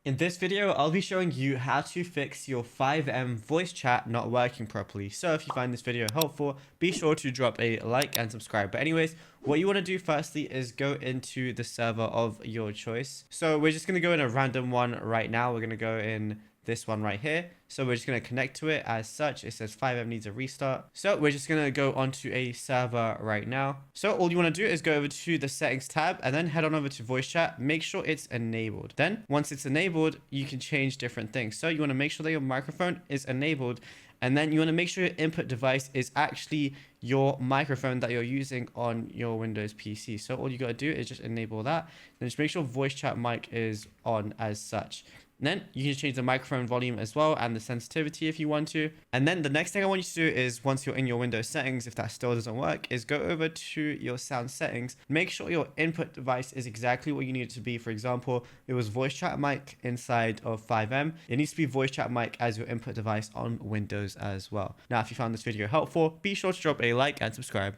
In this video, I'll be showing you how to fix your FiveM voice chat not working properly. So if you find this video helpful, be sure to drop a like and subscribe. But anyways, what you want to do firstly is go into the server of your choice. So we're just going to go in a random one right now. We're going to go in this one right here. So we're just going to connect to it as such. It says FiveM needs a restart. So we're just going to go onto a server right now. So all you want to do is go over to the settings tab and then head on over to voice chat. Make sure it's enabled. Then once it's enabled, you can change different things. So you want to make sure that your microphone is enabled. And then you want to make sure your input device is actually your microphone that you're using on your Windows PC. So all you got to do is just enable that. Then just make sure voice chat mic is on as such. And then you can change the microphone volume as well and the sensitivity if you want to. And then the next thing I want you to do is once you're in your Windows settings, if that still doesn't work, is go over to your sound settings. Make sure your input device is exactly what you need it to be. For example, it was voice chat mic inside of FiveM. It needs to be voice chat mic as your input device on Windows as well. Now, if you found this video helpful, be sure to drop a like and subscribe.